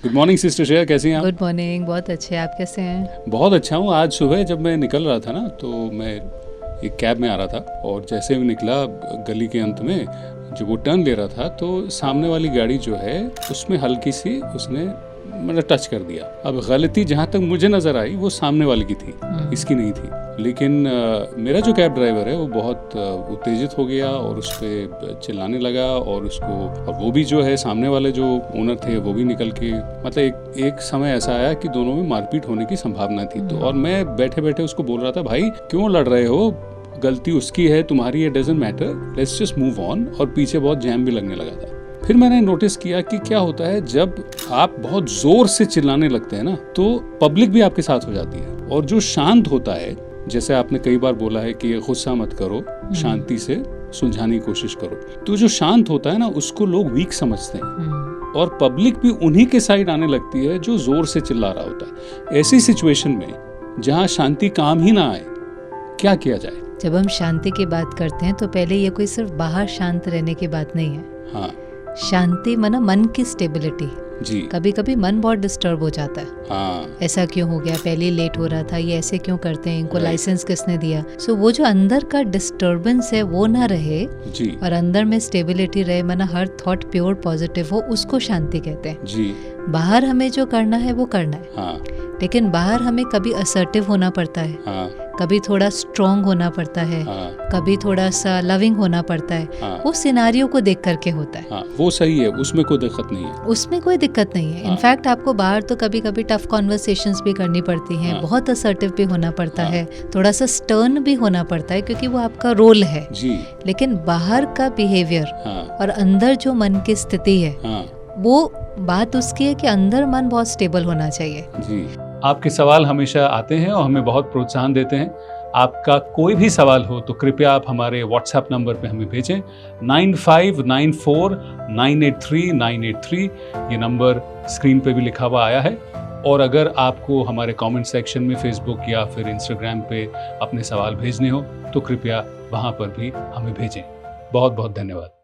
Good morning sister Shreya, कैसी हैं आप? Good morning. बहुत अच्छे, आप कैसे हैं? बहुत अच्छा हूँ। आज सुबह जब मैं निकल रहा था ना, तो मैं एक कैब में आ रहा था और जैसे ही निकला गली के अंत में जब वो टर्न ले रहा था तो सामने वाली गाड़ी जो है उसमें हल्की सी उसने मतलब टच कर दिया। अब गलती जहाँ तक मुझे नज़र आई वो सामने वाले की थी, इसकी नहीं थी। लेकिन मेरा जो कैब ड्राइवर है वो बहुत उत्तेजित हो गया और उस पर चिल्लाने लगा और और वो भी जो है सामने वाले जो ओनर थे वो भी निकल के मतलब एक समय ऐसा आया कि दोनों में मारपीट होने की संभावना थी। तो और मैं बैठे बैठे उसको बोल रहा था, भाई क्यों लड़ रहे हो, गलती उसकी है, तुम्हारी, it doesn't matter, let's just move on. और पीछे बहुत जैम भी लगने लगा था। फिर मैंने नोटिस किया कि क्या होता है जब आप बहुत जोर से चिल्लाने लगते हैं ना, तो पब्लिक भी आपके साथ हो जाती है। और जो शांत होता है, जैसे आपने कई बार बोला है कि गुस्सा मत करो, शांति से सुलझाने की कोशिश करो, तो जो शांत होता है ना उसको लोग वीक समझते हैं और पब्लिक भी उन्हीं के साइड आने लगती है जो जोर से चिल्ला रहा होता है। ऐसी सिचुएशन में जहाँ शांति काम ही ना आए, क्या किया जाए? जब हम शांति की बात करते हैं तो पहले ये कोई सिर्फ बाहर शांत रहने की बात नहीं है। हाँ, शांति माना मन की स्टेबिलिटी। जी। कभी कभी मन बहुत डिस्टर्ब हो जाता है। हाँ, ऐसा क्यों हो गया, पहले लेट हो रहा था, ये ऐसे क्यों करते हैं, इनको Right. लाइसेंस किसने दिया। सो वो जो अंदर का डिस्टर्बेंस है वो ना रहे जी और अंदर में स्टेबिलिटी रहे, माना हर थॉट प्योर पॉजिटिव हो, उसको शांति कहते हैं। जी। बाहर हमें जो करना है वो करना है, हाँ, लेकिन बाहर हमें कभी असर्टिव होना पड़ता है, हाँ, कभी थोड़ा स्ट्रॉन्ग होना पड़ता है, हाँ, कभी थोड़ा सा लविंग होना पड़ता है। हाँ, वो सिनारियो को देख करके होता है। हाँ, वो सही है, उसमें कोई दिक्कत नहीं है। उसमें कोई दिक्कत नहीं है। हाँ। इनफैक्ट आपको बाहर तो कभी कभी टफ कॉन्वर्सेशंस भी करनी पड़ती हैं, हाँ। बहुत असर्टिव भी होना पड़ता हाँ। है, थोड़ा सा स्टर्न भी होना पड़ता है, क्योंकि वो आपका रोल है। जी। लेकिन बाहर का बिहेवियर हाँ, और अंदर जो मन की स्थिति है, हाँ, वो बात उसकी है कि अंदर मन बहुत स्टेबल होना चाहिए। जी। आपके सवाल हमेशा आते हैं और हमें बहुत प्रोत्साहन देते हैं। आपका कोई भी सवाल हो तो कृपया आप हमारे व्हाट्सएप नंबर पे हमें भेजें 9594983983। ये नंबर स्क्रीन पे भी लिखा हुआ आया है। और अगर आपको हमारे कमेंट सेक्शन में फेसबुक या फिर इंस्टाग्राम पे अपने सवाल भेजने हो तो कृपया वहाँ पर भी हमें भेजें। बहुत बहुत धन्यवाद।